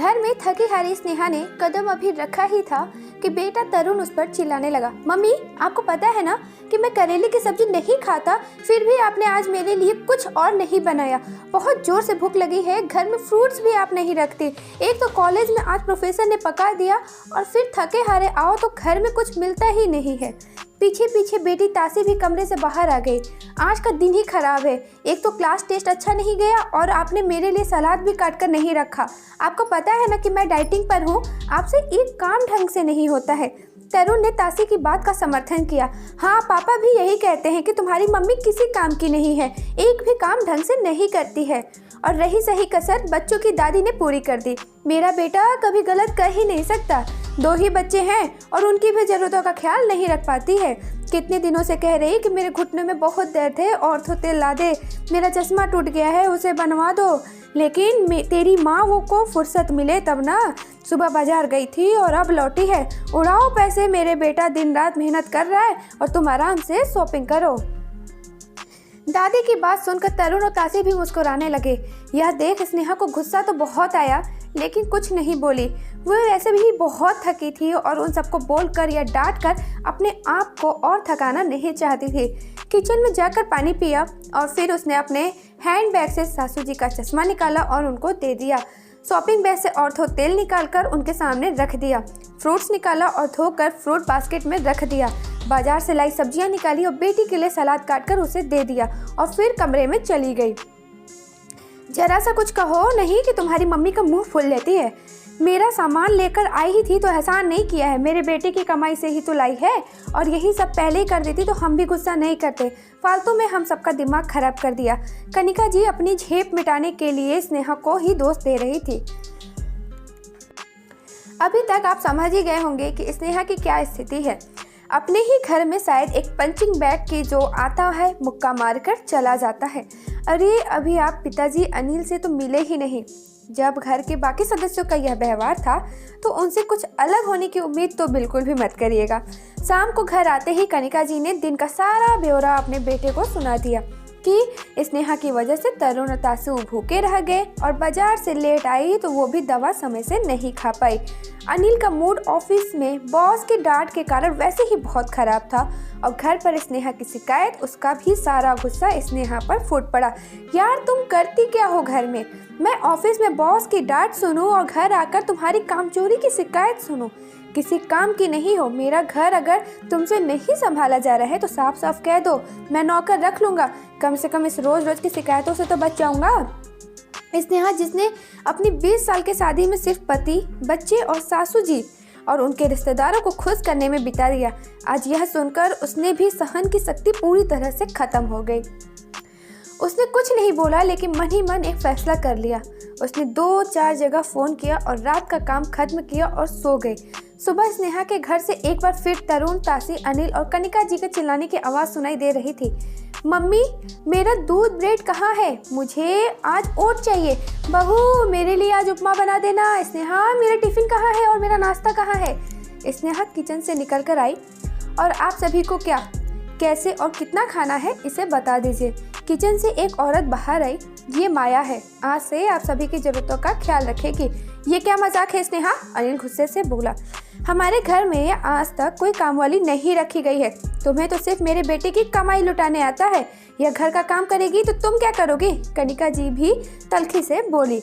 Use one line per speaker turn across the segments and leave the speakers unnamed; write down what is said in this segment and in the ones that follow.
घर में थकी हारी स्नेहा ने कदम अभी रखा ही था कि बेटा तरुण उस पर चिल्लाने लगा। मम्मी, आपको पता है ना कि मैं करेले की सब्जी नहीं खाता, फिर भी आपने आज मेरे लिए कुछ और नहीं बनाया। बहुत जोर से भूख लगी है, घर में फ्रूट्स भी आप नहीं रखते। एक तो कॉलेज में आज प्रोफेसर ने पका दिया और फिर थके हारे आओ तो घर में कुछ मिलता ही नहीं है। पीछे पीछे बेटी तासी भी कमरे से बाहर आ गई। आज का दिन ही खराब है। एक तो क्लास टेस्ट अच्छा नहीं गया और आपने मेरे लिए सलाद भी काट कर नहीं रखा। आपको पता है ना कि मैं डाइटिंग पर हूँ, आपसे एक काम ढंग से नहीं होता है। तरुण ने तासी की बात का समर्थन किया। हाँ, पापा भी यही कहते हैं कि तुम्हारी मम्मी किसी काम की नहीं है, एक भी काम ढंग से नहीं करती है। और रही सही कसर बच्चों की दादी ने पूरी कर दी। मेरा बेटा कभी गलत कर ही नहीं सकता। 2 ही बच्चे हैं और उनकी भी ज़रूरतों का ख्याल नहीं रख पाती है। कितने दिनों से कह रही कि मेरे घुटने में बहुत दर्द है, ऑर्थो तेल ला दे, मेरा चश्मा टूट गया है उसे बनवा दो। लेकिन तेरी माँ वो को फुर्सत मिले तब ना। सुबह बाजार गई थी और अब लौटी है। उड़ाओ पैसे, मेरे बेटा दिन रात मेहनत कर रहा है और तुम आराम से शॉपिंग करो। दादी की बात सुनकर तरुण और तासी भी मुस्कुराने लगे। यह देख स्नेहा को गुस्सा तो बहुत आया, लेकिन कुछ नहीं बोली। वो वैसे भी बहुत थकी थी और उन सबको बोलकर या डांट कर अपने आप को और थकाना नहीं चाहती थी। किचन में जाकर पानी पिया और फिर उसने अपने हैंडबैग से सासू जी का चश्मा निकाला और उनको दे दिया। शॉपिंग बैग से ऑर्थो तेल निकालकर उनके सामने रख दिया। फ्रूट्स निकाला और धोकर फ्रूट बास्केट में रख दिया। बाजार से लाई सब्जियां निकाली और बेटी के लिए सलाद काटकर उसे दे दिया और फिर कमरे में चली गई। जरा सा कुछ कहो नहीं कि तुम्हारी मम्मी का मुंह फुल लेती है। मेरा सामान लेकर आई ही थी तो एहसान नहीं किया है, मेरे बेटे की कमाई से ही तो लाई है। और यही सब पहले ही कर देती तो हम भी गुस्सा नहीं करते। फालतू में हम सबका दिमाग खराब कर दिया। कनिका जी अपनी झेप मिटाने के लिए स्नेहा को ही दोष दे रही थी। अभी तक आप समझ ही गए होंगे कि स्नेहा की क्या स्थिति है। अपने ही घर में शायद एक पंचिंग बैग की जो आता है मुक्का मारकर चला जाता है। अरे अभी आप पिताजी अनिल से तो मिले ही नहीं। जब घर के बाकी सदस्यों का यह व्यवहार था तो उनसे कुछ अलग होने की उम्मीद तो बिल्कुल भी मत करिएगा। शाम को घर आते ही कनिका जी ने दिन का सारा ब्यौरा अपने बेटे को सुना दिया कि स्नेहा की वजह से तरुण और तासु भूखे रह गए और बाजार से लेट आई तो वो भी दवा समय से नहीं खा पाई। अनिल का मूड ऑफिस में बॉस की डांट के कारण वैसे ही बहुत खराब था और घर पर स्नेहा की शिकायत, उसका भी सारा गुस्सा स्नेहा पर फूट पड़ा। यार तुम करती क्या हो घर में? मैं ऑफिस में बॉस की डांट सुनूं और घर आकर तुम्हारी कामचोरी की शिकायत सुनूं। किसी काम की नहीं हो। मेरा घर अगर तुमसे नहीं संभाला जा रहा है तो साफ साफ कह दो, मैं नौकर रख लूँगा। कम से कम इस रोज रोज की शिकायतों से तो बच जाऊँगा। स्नेहा जिसने अपनी 20 साल की शादी में सिर्फ पति, बच्चे और सासू जी और उनके रिश्तेदारों को खुश करने में बिता दिया, आज यह सुनकर उसने भी सहन की शक्ति पूरी तरह से खत्म हो गई। उसने कुछ नहीं बोला लेकिन मन ही मन एक फैसला कर लिया। उसने 2-4 जगह फ़ोन किया और रात का काम खत्म किया और सो गई। सुबह स्नेहा के घर से एक बार फिर तरुण, तासी, अनिल और कनिका जी के चिल्लाने की आवाज़ सुनाई दे रही थी। मम्मी, मेरा दूध ब्रेड कहाँ है? मुझे आज ओट चाहिए। बहू, मेरे लिए आज उपमा बना देना। स्नेहा, मेरा टिफ़िन कहाँ है और मेरा नाश्ता कहाँ है? स्नेहा किचन से निकल कर आई और आप सभी को क्या, कैसे और कितना खाना है इसे बता दीजिए। किचन से एक औरत बाहर आई। ये माया है, आज से आप सभी की ज़रूरतों का ख्याल रखेगी। ये क्या मजाक है स्नेहा? अनिल गुस्से से बोला। हमारे घर में आज तक कोई कामवाली नहीं रखी गई है। तुम्हें तो सिर्फ मेरे बेटे की कमाई लुटाने आता है। यह घर का काम करेगी तो तुम क्या करोगी? कनिका जी भी तल्खी से बोली।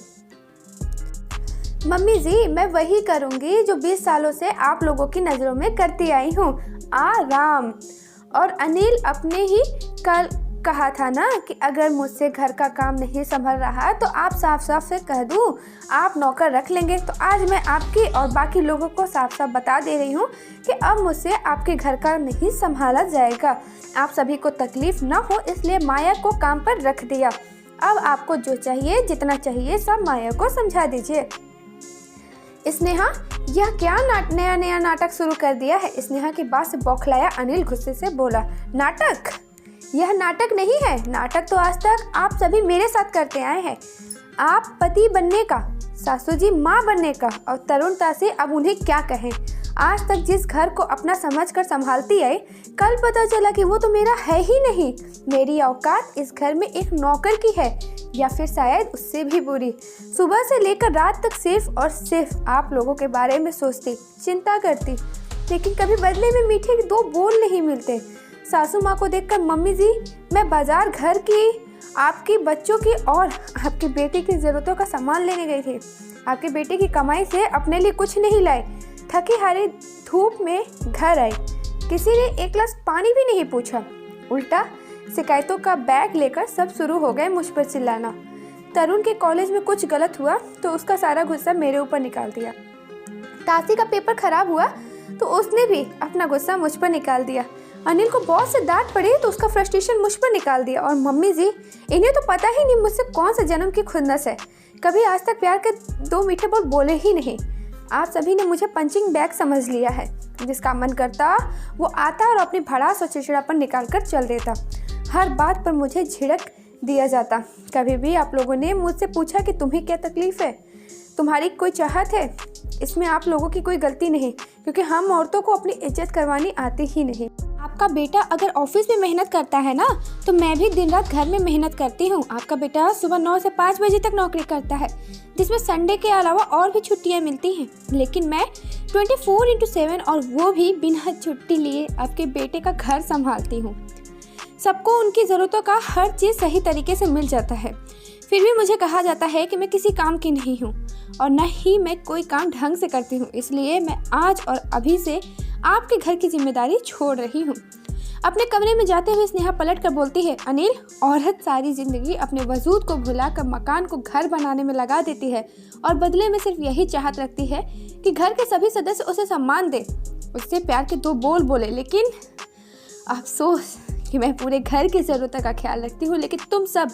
मम्मी जी, मैं वही करूँगी जो 20 सालों से आप लोगों की नज़रों में करती आई हूँ, आराम। और अनिल, अपने ही कल कहा था ना कि अगर मुझसे घर का काम नहीं संभल रहा तो आप साफ साफ से कह दूं आप नौकर रख लेंगे। तो आज मैं आपकी और बाकी लोगों को साफ साफ बता दे रही हूं कि अब मुझसे आपके घर का नहीं संभाला जाएगा। आप सभी को तकलीफ ना हो इसलिए माया को काम पर रख दिया। अब आपको जो चाहिए, जितना चाहिए, सब माया को समझा दीजिए। स्नेहा, यह क्या नया नाटक शुरू कर दिया है? स्नेहा की बात से बौखलाया अनिल गुस्से से बोला। नाटक? यह नाटक नहीं है। नाटक तो आज तक आप सभी मेरे साथ करते आए हैं। आप पति बनने का, सासू जी माँ बनने का, और तरुण तासी अब उन्हें क्या कहें। आज तक जिस घर को अपना समझकर संभालती आई, कल पता चला कि वो तो मेरा है ही नहीं। मेरी औकात इस घर में एक नौकर की है, या फिर शायद उससे भी बुरी। सुबह से लेकर रात तक सिर्फ और सिर्फ आप लोगों के बारे में सोचती, चिंता करती, लेकिन कभी बदले में मीठे 2 बोल नहीं मिलते। सासू माँ को देखकर मम्मी जी, मैं बाजार घर की, आपकी बच्चों की और आपके बेटे की ज़रूरतों का सामान लेने गई थी। आपके बेटे की कमाई से अपने लिए कुछ नहीं लाए। थकी हारी धूप में घर आई, किसी ने एक गिलास पानी भी नहीं पूछा। उल्टा शिकायतों का बैग लेकर सब शुरू हो गए मुझ पर चिल्लाना। तरुण के कॉलेज में कुछ गलत हुआ तो उसका सारा गुस्सा मेरे ऊपर निकाल दिया। तासी का पेपर खराब हुआ तो उसने भी अपना गुस्सा मुझ पर निकाल दिया। अनिल को बहुत से डांट पड़ी तो उसका फ्रस्ट्रेशन मुझ पर निकाल दिया। और मम्मी जी, इन्हें तो पता ही नहीं मुझसे कौन सा जन्म की खुन्नस है। कभी आज तक प्यार के 2 मीठे बोल बोले ही नहीं। आप सभी ने मुझे पंचिंग बैग समझ लिया है। जिसका मन करता वो आता और अपनी भड़ास और चिड़चिड़ापन निकाल कर चल देता। हर बात पर मुझे झिड़क दिया जाता। कभी भी आप लोगों ने मुझसे पूछा कि तुम्हें क्या तकलीफ़ है, तुम्हारी कोई चाहत है? इसमें आप लोगों की कोई गलती नहीं, क्योंकि हम औरतों को अपनी इज्जत करवानी आती ही नहीं। आपका बेटा अगर ऑफिस में मेहनत करता है ना, तो मैं भी दिन रात घर में मेहनत करती हूँ। आपका बेटा सुबह 9 से 5 बजे तक नौकरी करता है, जिसमें संडे के अलावा और भी छुट्टियाँ मिलती हैं। लेकिन मैं 24/7 और वो भी बिना छुट्टी लिए आपके बेटे का घर संभालती हूँ। सबको उनकी ज़रूरतों का हर चीज़ सही तरीके से मिल जाता है, फिर भी मुझे कहा जाता है कि मैं किसी काम की नहीं हूँ और न ही मैं कोई काम ढंग से करती हूँ। इसलिए मैं आज और अभी से आपके घर की जिम्मेदारी छोड़ रही हूँ। अपने कमरे में जाते हुए स्नेहा पलट कर बोलती है, अनिल, औरत सारी जिंदगी अपने वजूद को भुलाकर मकान को घर बनाने में लगा देती है और बदले में सिर्फ यही चाहत रखती है कि घर के सभी सदस्य उसे सम्मान दे, उससे प्यार के 2 बोल बोले। लेकिन अफसोस कि मैं पूरे घर की ज़रूरतों का ख्याल रखती हूँ, लेकिन तुम सब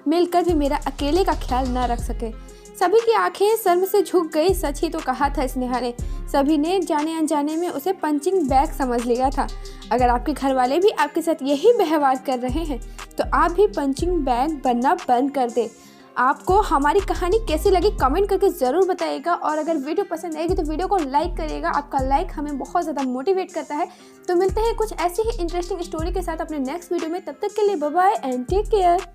मिलकर भी मेरा अकेले का ख्याल ना रख सके। सभी की आंखें शर्म से झुक गई। सच ही तो कहा था स्नेहा ने। सभी ने जाने अनजाने में उसे पंचिंग बैग समझ लिया था। अगर आपके घर वाले भी आपके साथ यही व्यवहार कर रहे हैं तो आप भी पंचिंग बैग बनना बंद कर दे। आपको हमारी कहानी कैसी लगी कमेंट करके ज़रूर बताइएगा, और अगर वीडियो पसंद आएगी तो वीडियो को लाइक करिएगा। आपका लाइक हमें बहुत ज़्यादा मोटिवेट करता है। तो मिलते हैं कुछ ऐसी ही इंटरेस्टिंग स्टोरी के साथ अपने नेक्स्ट वीडियो में। तब तक के लिए bye bye and take care.